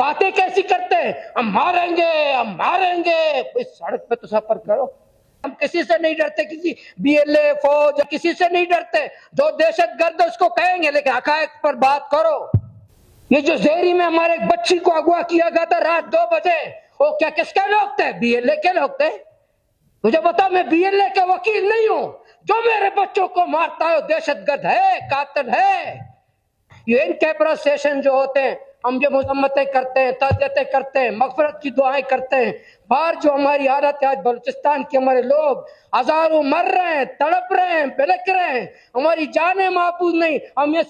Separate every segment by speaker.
Speaker 1: बातें कैसी करते हैं, हम मारेंगे। इस सड़क पे तो सफर करो। हम किसी से नहीं डरते, किसी बीएलए फौज किसी से नहीं डरते। जो दहशतगर्द उसको कहेंगे, लेकिन हकायक पर बात करो। ये जो ज़ेहरी में हमारे एक बच्ची को अगवा किया गया था रात 2 बजे, वो क्या किसके लोग थे? बीएलए के लोग थे। मुझे बता, मैं बीएलए का वकील नहीं हूं। जो मेरे बच्चों को मारता है वो दहशतगर्द है, कातिल है। ये इन कैमरा सेशन जो होते हैं, हम जो मजम्मतें करते हैं, ताज़ियतें करते हैं, मगफरत की दुआएं करते हैं, बाहर जो हमारी हालत है, आज बलूचिस्तान के हमारे लोग हजारों मर रहे हैं, तड़प रहे हैं, बिलख रहे हैं, हमारी जानें महफूज नहीं। हम ये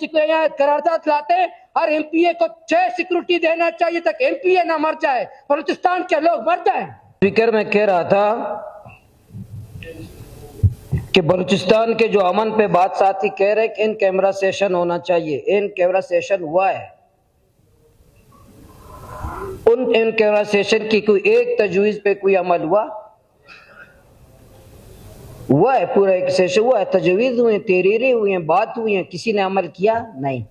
Speaker 1: करारदाद लाते हैं, हर एमपीए को 6 सिक्योरिटी देना चाहिए ताकि एमपीए ना मर जाए, बलूचिस्तान के लोग मर जाए। स्पीकर में कह रहा था कि बलूचिस्तान के जो अमन पे बात साथी कह रहे कि इन कैमरा सेशन होना चाहिए। इन कैमरा सेशन हुआ है, इन कैमरा सेशन की कोई एक तजवीज पे कोई अमल हुआ है? पूरा एक सेशन हुआ है, तजवीज हुए, तहरीरें हुई हैं, बात हुई है, किसी ने अमल किया नहीं।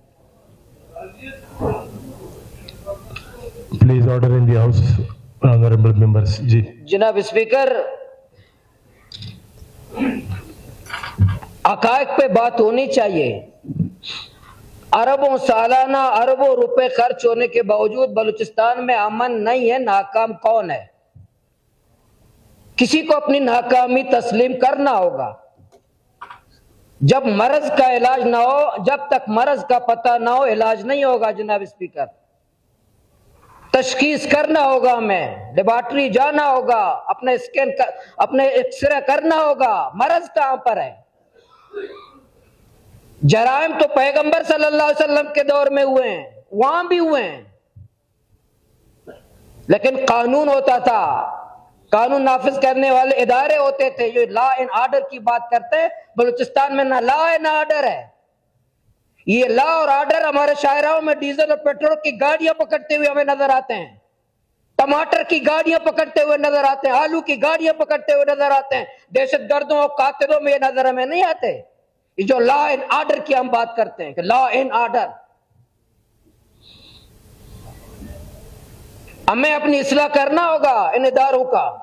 Speaker 2: Please order in the house, honourable members. जी
Speaker 1: जनाब स्पीकर, हकायक पे बात होनी चाहिए। अरबों सालाना अरबों रुपए खर्च होने के बावजूद बलूचिस्तान में अमन नहीं है। नाकाम कौन है? किसी को अपनी नाकामी तस्लीम करना होगा। जब मर्ज का इलाज ना हो, जब तक मर्ज का पता ना हो, इलाज नहीं होगा। जनाब स्पीकर, तशखीस करना होगा, हमें लेबोरेटरी जाना होगा, अपने अपने एक्सरे करना होगा, मर्ज कहां पर है। जराइम तो पैगंबर सल्लल्लाहु अलैहि वसल्लम के दौर में हुए हैं, वहां भी हुए हैं, लेकिन कानून होता था, कानून नाफिज करने वाले इदारे होते थे। ये लॉ एंड ऑर्डर की बात करते हैं, बलूचिस्तान में ना लॉ एंड ऑर्डर है। ये लॉ और ऑर्डर हमारे शाहराओं में डीजल और पेट्रोल की गाड़ियां पकड़ते हुए हमें नजर आते हैं, टमाटर की गाड़ियां पकड़ते हुए नजर आते हैं, आलू की गाड़ियां पकड़ते हुए नजर आते हैं। दहशतगर्दों और कातिलों में ये नजर हमें नहीं आते। ये जो लॉ एंड ऑर्डर की हम बात करते हैं कि लॉ एंड ऑर्डर, हमें अपनी इस्लाह करना होगा इन इदारों का।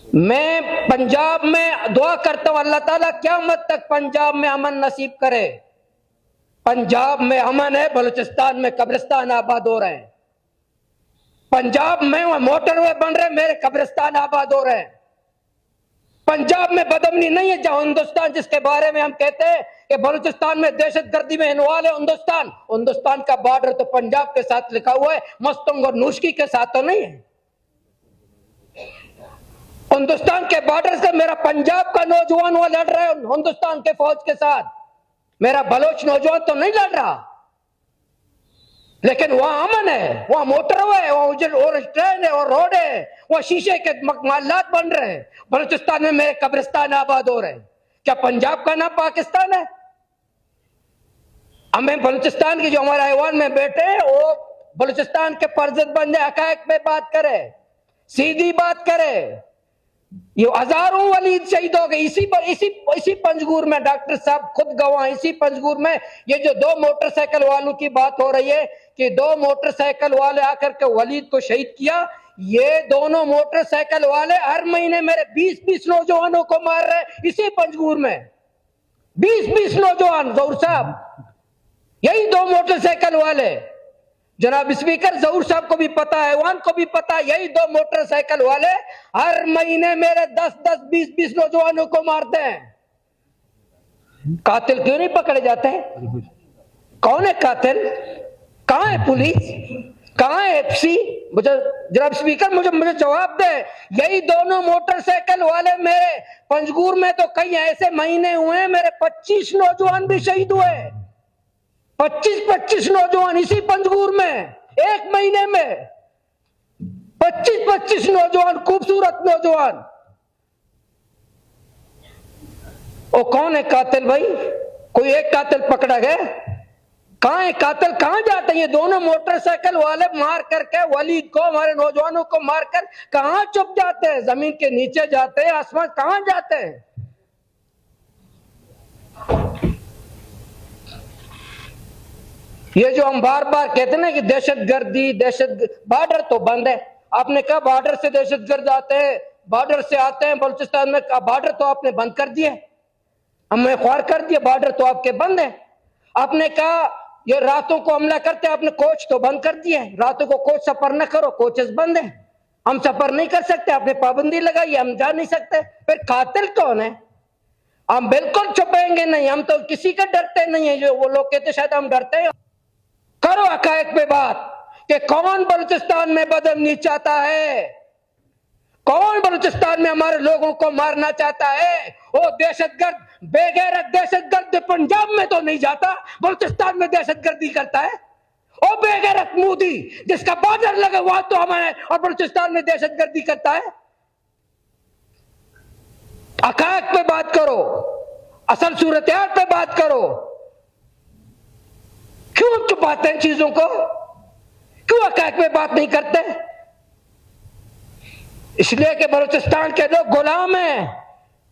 Speaker 1: मैं पंजाब में दुआ करता हूं, अल्लाह ताला क़यामत तक पंजाब में अमन नसीब करे। पंजाब में अमन है, बलूचिस्तान में कब्रिस्तान आबाद हो रहे हैं। पंजाब में मोटरवे बन रहे, मेरे कब्रिस्तान आबाद हो रहे हैं। पंजाब में बदअमनी नहीं है, जहां हिंदुस्तान जिसके बारे में हम कहते हैं कि बलूचिस्तान में दहशतगर्दी में इन्वॉल्व है हिंदुस्तान का बॉर्डर तो पंजाब के साथ लिखा हुआ है, मस्तंग और नूशकी के साथ तो नहीं है। हिंदुस्तान के बॉर्डर से मेरा पंजाब का नौजवान वहां लड़ रहा है हिंदुस्तान के फौज के साथ, मेरा बलोच नौजवान तो नहीं लड़ रहा। लेकिन वहां अमन है, वहां मोटरवे है, वहां ट्रेन है और रोड है, वहां शीशे के मकानात बन रहे हैं। बलूचिस्तान में मेरे कब्रिस्तान आबाद हो रहे हैं। क्या पंजाब का नाम पाकिस्तान है? हमें बलूचिस्तान की जो हमारे ऐवान में बैठे हैं वो बलूचिस्तान के फर्जद बन जाए, हकायक पे बात करे, सीधी बात करे। ये हजारों वलीद शहीद हो गए इसी पंजगुर में। डॉक्टर साहब खुद गवाह, इसी पंजगुर में ये जो 2 मोटरसाइकिल वालों की बात हो रही है कि 2 मोटरसाइकिल वाले आकर के वलीद को शहीद किया। ये दोनों मोटरसाइकिल वाले हर महीने मेरे 20-20 नौजवानों को मार रहे हैं इसी पंजगुर में। 20-20 नौजवान जहूर साहब, यही 2 मोटरसाइकिल वाले। जनाब स्पीकर, जहूर साहब को भी पता है, वान को भी पता है, यही 2 मोटरसाइकिल वाले हर महीने मेरे 10-10, 20-20 नौजवानों को मारते हैं। कातिल क्यों नहीं पकड़े जाते हैं? कौन है कातिल? कहां है पुलिस? कहां है एफसी? मुझे जनाब स्पीकर, मुझे जवाब दे। यही दोनों मोटरसाइकिल वाले मेरे पंजगुर में तो कई ऐसे महीने हुए हैं मेरे 25 नौजवान भी शहीद हुए। 25-25 नौजवान इसी पंजगुर में एक महीने में 25-25 नौजवान, खूबसूरत नौजवान। वो कौन है कातिल भाई? कोई एक कातिल पकड़ा गया? कहां है कातिल? कहां जाते हैं ये दोनों मोटरसाइकिल वाले? मार करके वलीद को, हमारे नौजवानों को मारकर कहां छुप जाते हैं? जमीन के नीचे जाते हैं? आसमान कहां जाते हैं? ये जो हम बार बार कहते हैं ना कि दहशतगर्दी बॉर्डर तो बंद है। आपने कहा बॉर्डर से दहशतगर्द आते हैं, बॉर्डर से आते हैं बलूचिस्तान में, बॉर्डर तो आपने बंद कर दिए, हमें ख्वार कर दिया, बॉर्डर तो आपके बंद है। आपने कहा ये रातों को हमला करते हैं, आपने कोच तो बंद कर दिए, रातों को कोच सफर न करो, कोचेस बंद है, हम सफर नहीं कर सकते, आपने पाबंदी लगाई, हम जा नहीं सकते। फिर कातिल कौन है? हम बिल्कुल छुपाएंगे नहीं, हम तो किसी का डरते नहीं है। जो वो लोग कहते शायद हम डरते हैं, करो हकायक पे बात कि कौन बलूचिस्तान में बदअमनी चाहता है, कौन बलूचिस्तान में हमारे लोगों को मारना चाहता है। वो दहशतगर्द बेगैरत दहशतगर्द पंजाब में तो नहीं जाता, बलूचिस्तान में दहशतगर्दी करता है। ओ बेगैरत मोदी जिसका बॉर्डर लगे वहां तो हमारे और बलूचिस्तान में दहशतगर्दी करता है। हकायक पे बात करो, असल सूरत हाल पे बात करो। क्यों छुपाते हैं चीजों को, क्यों हकायक पे बात नहीं करते? इसलिए कि बलूचिस्तान के लोग गुलाम हैं,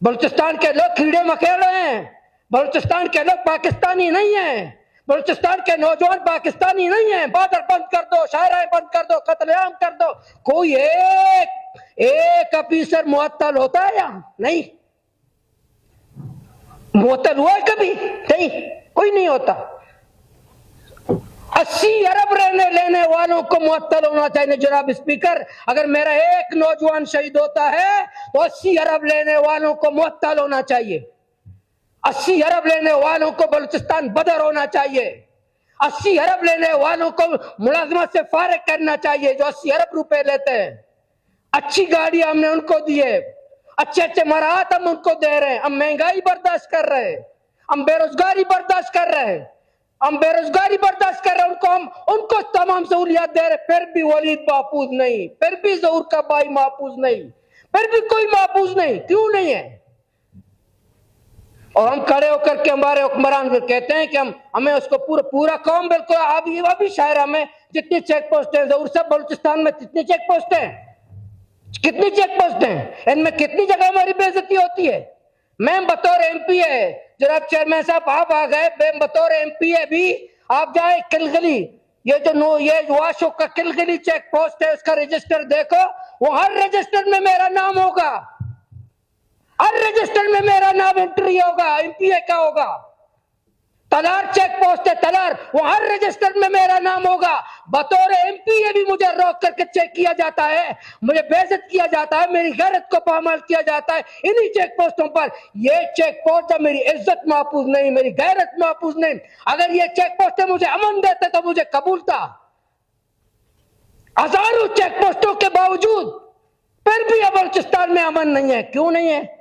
Speaker 1: बलूचिस्तान के लोग कीड़े मकोड़े हैं, बलूचिस्तान के लोग पाकिस्तानी नहीं हैं, बलूचिस्तान के नौजवान पाकिस्तानी नहीं हैं। बॉर्डर बंद कर दो, शायराएं बंद कर दो, कत्लेआम कर दो। कोई एक ऑफिसर मुअत्तल होता है या नहीं? मुअत्तल हुआ है कभी? नहीं, कोई नहीं होता। 80 अरब रहने लेने वालों को मुअत्तल होना चाहिए जनाब स्पीकर। अगर मेरा एक नौजवान शहीद होता है तो 80 अरब लेने वालों को मुअत्तल होना चाहिए, 80 अरब लेने वालों को बलूचिस्तान बदर होना चाहिए, 80 अरब लेने वालों को मुलाजमत से फारिग करना चाहिए जो 80 अरब रुपए लेते हैं। अच्छी गाड़ी हमने उनको दी है, अच्छे अच्छे मराहत हम उनको दे रहे हैं, हम महंगाई बर्दाश्त कर रहे हैं, हम बेरोजगारी बर्दाश्त कर रहे हैं, हम बेरोजगारी बर्दाश्त कर रहे हैं, उनको तमाम सहूलियात दे रहे, फिर भी वलीद महफूज नहीं, फिर भी ज़हूर का भाई महफूज नहीं, फिर भी कोई महफूज नहीं। क्यों नहीं है? और हम खड़े होकर के हमारे हुक्मरान कहते हैं कि हमें उसको पूरा कौम बिल्कुल अभी शायरा में जितनी चेक पोस्ट है, ज़हूर सब बलूचिस्तान में कितनी चेक पोस्ट है, कितनी चेक पोस्ट हैं, इनमें कितनी जगह हमारी बेइज्जती होती है। मैं बतौर एमपी है जनाब चेयरमैन साहब, आप आ गए बतौर एमपी है भी, आप जाए किलगली, ये वाशो का किलगली चेक पोस्ट है, उसका रजिस्टर देखो, वो हर रजिस्टर में मेरा नाम होगा, हर रजिस्टर में मेरा नाम एंट्री होगा, एमपीए का होगा। तलार चेक पोस्ट है, तलार, वो हर रजिस्टर में मेरा नाम होगा। बतौर एमपीए भी मुझे रोक करके चेक किया जाता है, मुझे बेइज्जत किया जाता है, मेरी गैरत को पामाल किया जाता है इन्हीं चेक पोस्टों पर। ये चेक पोस्ट जब मेरी इज्जत महफूज नहीं, मेरी गैरत महफूज नहीं, अगर ये चेक पोस्ट मुझे अमन देते तो मुझे कबूल था। हजारों चेक पोस्टों के बावजूद फिर भी बलूचिस्तान में अमन नहीं है। क्यों नहीं है?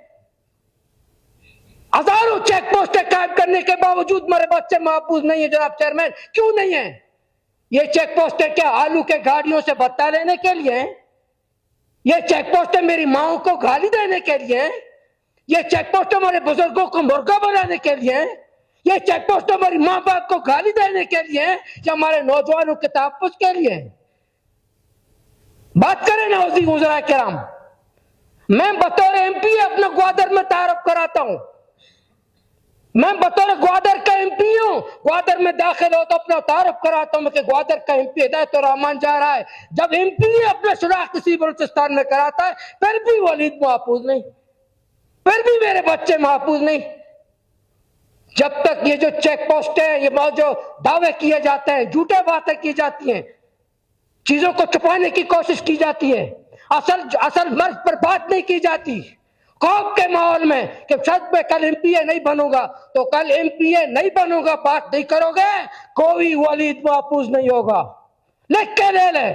Speaker 1: हजारों चेक पोस्टें कायम करने के बावजूद मेरे बच्चे महफूज नहीं है जनाब चेयरमैन, क्यों नहीं है? ये चेक पोस्टें क्या आलू के गाड़ियों से भत्ता लेने के लिए हैं? ये चेक पोस्टें मेरी माओ को गाली देने के लिए हैं? ये चेक पोस्टें हमारे बुजुर्गों को मुर्गा बनाने के लिए हैं? ये चेक पोस्टें हमारी माँ बाप को गाली देने के लिए हैं या हमारे नौजवानों के तहफ्फुज़ के लिए? बात करें ना वज़ीर किराम। मैं बतौर एमपी अपना ग्वादर में तारुफ कराता हूं, मैं बतौर ग्वादर का एमपी हूं, ग्वादर में दाखिल हो तो अपना तारुफ कराता हूं कि ग्वादर का एमपी हिदायतुर्रहमान जा रहा है। जब एमपी अपना सुराख किसी बलूचिस्तान में कराता है फिर भी वलीद महफूज नहीं, फिर भी मेरे बच्चे महफूज नहीं। जब तक ये जो चेक पोस्ट है, ये जो दावे किए जाते हैं, झूठे बातें की जाती हैं, चीजों को छुपाने की कोशिश की जाती है, असल मर्ज पर बात नहीं की जाती। खौफ के माहौल में कि शायद मैं कल एमपीए नहीं बनूंगा, तो कल एमपीए नहीं बनूंगा, बात नहीं करोगे, कोई वलीद महफूज नहीं होगा। लिख के ले ले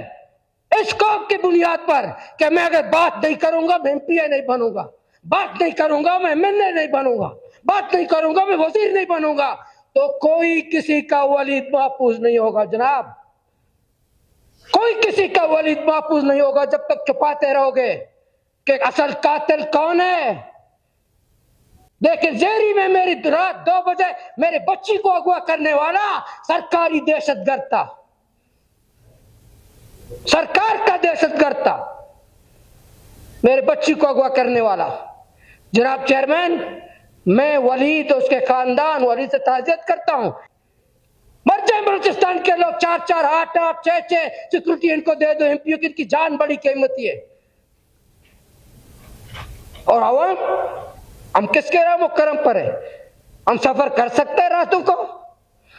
Speaker 1: इस खौफ की बुनियाद पर कि मैं अगर बात नहीं करूंगा मैं एमपीए नहीं बनूंगा, बात नहीं करूंगा मैं एमएलए नहीं बनूंगा, बात नहीं करूंगा मैं वजीर नहीं बनूंगा, तो कोई किसी का वलीद महफूज नहीं होगा जनाब, कोई किसी का वलीद महफूज नहीं होगा जब तक छुपाते रहोगे कि असल कातिल कौन है। देखिए जेरी में मेरी रात 2 बजे मेरे बच्ची को अगवा करने वाला सरकारी दहशतगर्द था, सरकार का दहशतगर्द था, मेरे बच्ची को अगवा करने वाला। जनाब चेयरमैन, मैं वलीद उसके खानदान वलीद से ताज़ियत करता हूं, मर जाए बलूचिस्तान के लोग 4-4, 8-8, 6-6 सिक्योरिटी इनको दे दो एमपीओ की, इनकी जान बड़ी कीमती है। और आवाम, हम किसके राम करम पर है? हम सफर कर सकते हैं रातों को,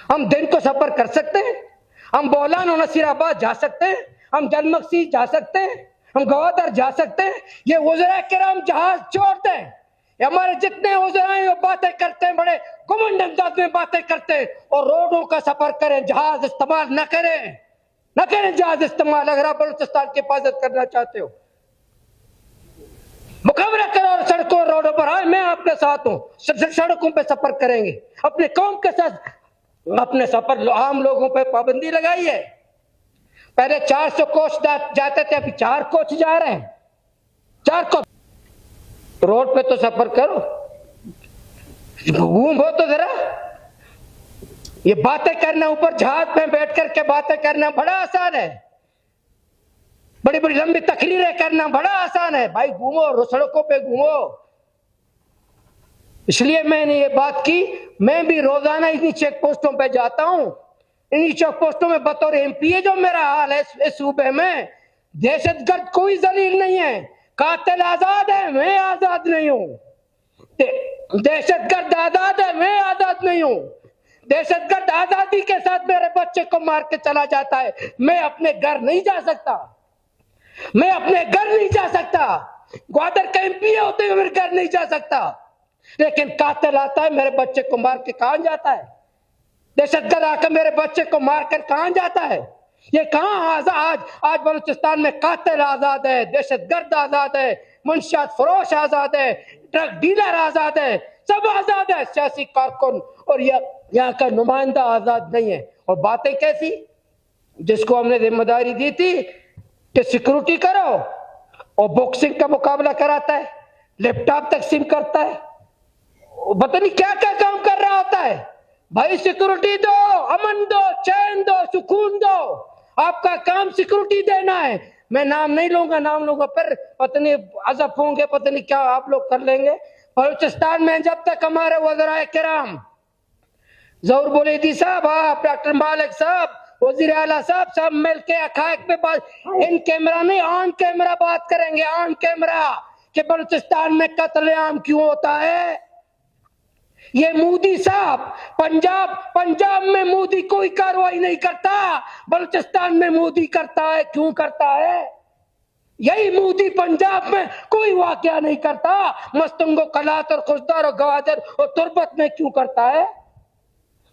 Speaker 1: हम दिन को सफर कर सकते हैं, हम बोलान और नसीराबाद जा सकते हैं, हम जलमकसी जा सकते हैं, हम गवादर जा सकते हैं। ये वज़रा किराम जहाज छोड़ते हैं, हमारे जितने वज़रा हैं वो बातें करते हैं, बड़े घुमंड अंदाज में बातें करते हैं, और रोडों का सफर करें, जहाज इस्तेमाल न करें जहाज इस्तेमाल। अगर आप बलूचिस्तान की हिफाजत करना चाहते हो, मुकाबला करो सड़कों और रोडों पर। आज मैं आपके साथ हूं, सड़कों पे सफर करेंगे, अपने कौम के साथ अपने सफर। आम लोगों पे पाबंदी लगाई है। पहले 400 कोच जाते थे, अभी 4 कोच जा रहे हैं। 4 कोच रोड पे तो सफर करो, घूम हो तो जरा। ये बातें करना, ऊपर जहाज में बैठ करके बातें करना बड़ा आसान है, बड़ी बड़ी लंबी तकरीरें करना बड़ा आसान है। भाई घूमो, सड़कों पे घूमो। इसलिए मैंने ये बात की। मैं भी रोजाना इन्हीं चेक पोस्टों पे जाता हूं। इन्हीं चेक पोस्टों में बतौर एमपी जो मेरा हाल है इस सूबे में, दहशतगर्द कोई जलील नहीं है, कातिल आजाद है, मैं आजाद नहीं हूं। दहशतगर्द आजाद है, मैं आजाद नहीं हूं। दहशतगर्द आजादी के साथ मेरे बच्चे को मार के चला जाता है, मैं अपने घर नहीं जा सकता, मैं अपने घर नहीं जा सकता। ग्वादर का एमपी होते हुए मेरे घर नहीं जा सकता, लेकिन कातिल आता है मेरे बच्चे को मार के कहां जाता है? दहशतगर्द आकर मेरे बच्चे को मारकर कहां जाता है? ये कहां आज बलूचिस्तान में कातिल आजाद है, दहशतगर्द आजाद है, मंशियात फरोश आजाद है, ड्रग डीलर आजाद है, सब आजाद है। सियासी कारकुन और यहाँ का नुमाइंदा आजाद नहीं है। और बातें कैसी, जिसको हमने जिम्मेदारी दी थी कि सिक्योरिटी करो, और बॉक्सिंग का मुकाबला कराता है, लैपटॉप तकसीम करता है, पता नहीं क्या क्या काम कर रहा होता है। भाई सिक्योरिटी दो, अमन दो, चैन दो, सुकून दो। आपका काम सिक्योरिटी देना है। मैं नाम नहीं लूंगा, नाम लूंगा फिर पता नहीं अजब होंगे, पता नहीं क्या आप लोग कर लेंगे। बलूचिस्तान में जब तक हमारे वज़राए किराम ज़हूर बुलैदी साहब, आप डॉक्टर मालिक साहब, वजीर आला साहब, सब मिलके हकायक पे बात, इन कैमरा नहीं ऑन कैमरा बात करेंगे, ऑन कैमरा, कि बलूचिस्तान में कत्लेआम क्यों होता है। ये मोदी साहब पंजाब में मोदी कोई कार्रवाई नहीं करता, बलूचिस्तान में मोदी करता है। क्यों करता है? यही मोदी पंजाब में कोई वाकया नहीं करता, मस्तंगो, कलात और खुशदार और गवादर और तुरबत में क्यों करता है?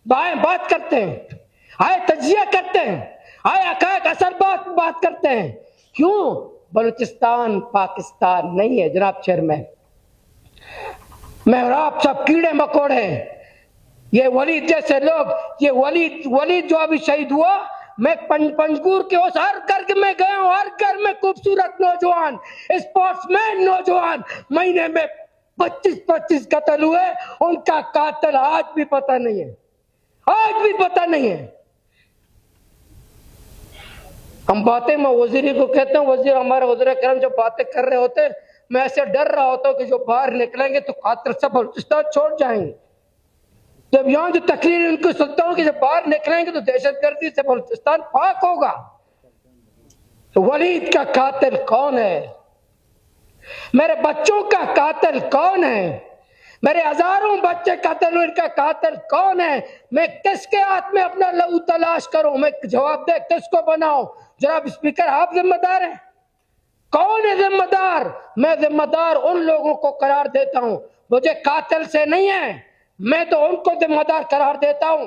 Speaker 1: बात करते हैं, आए तजिया करते हैं, आए हकायक असल बात करते हैं। क्यों? बलूचिस्तान पाकिस्तान नहीं है जनाब चेयरमैन। मैं और आप सब कीड़े मकोड़े हैं। ये वलीद जैसे लोग, ये वलीद जो अभी शहीद हुआ, मैं पंजगुर के उस हर घर में गया हूं, हर घर में खूबसूरत नौजवान, स्पोर्ट्समैन नौजवान, महीने में 25-25 कत्ल हुए, उनका कातिल आज भी पता नहीं है, आज भी पता नहीं है। हम बातें, मैं वजीर को कहता हूँ, वजीर हमारे वज़ीर करम जब बातें कर रहे होते, मैं ऐसे डर रहा होता हूँ कि जो बाहर निकलेंगे तो कातिल सब बलूचिस्तान छोड़ जाएंगे। जब यहाँ जो तकरीर उनको सुनता हूँ कि जब बाहर निकलेंगे तो दहशतगर्दी से बलूचिस्तान पाक होगा। तो वलीद का कातिल कौन है? मेरे बच्चों का कातिल कौन है? मेरे हजारों बच्चे कातिल हुए, इनका कातिल कौन है? मैं किसके हाथ में अपना लहू तलाश करूं? मैं जवाब दे किसको बनाऊं? जनाब स्पीकर, आप जिम्मेदार हैं। कौन है जिम्मेदार? मैं जिम्मेदार उन लोगों को करार देता हूं, मुझे कातिल से नहीं है, मैं तो उनको जिम्मेदार करार देता हूं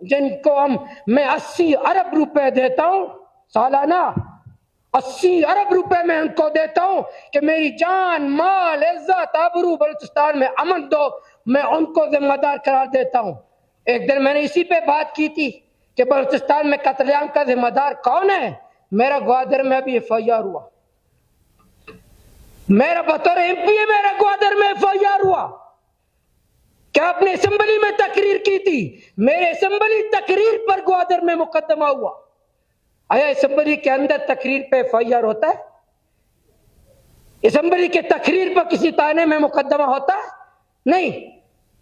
Speaker 1: जिनको मैं 80 अरब रुपए देता हूं सालाना। 80 अरब रुपए में उनको देता हूं कि मेरी जान, माल, इज्जत, आबरू बलूचिस्तान में अमन दो, मैं उनको जिम्मेदार करार देता हूं। एक दिन मैंने इसी पे बात की थी कि बलूचिस्तान में कत्लेआम का जिम्मेदार कौन है। मेरा ग्वादर में भी FIR हुआ, मेरा बतौर एमपी है, मेरा ग्वादर में FIR हुआ। क्या आपने असेंबली में तकरीर की थी? मेरे असेंबली तकरीर पर ग्वादर में मुकदमा हुआ। आया असेंबली के अंदर तकरीर पे FIR होता है? असेंबली के तकरीर पर किसी ताने में मुकदमा होता है? नहीं।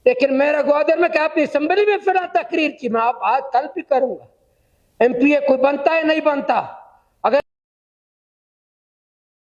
Speaker 1: लेकिन मेरा ग्वादर में क्या आपने असेंबली में फिर तकरीर की? मैं आप आज कल भी करूंगा। एमपीए कोई बनता है नहीं बनता?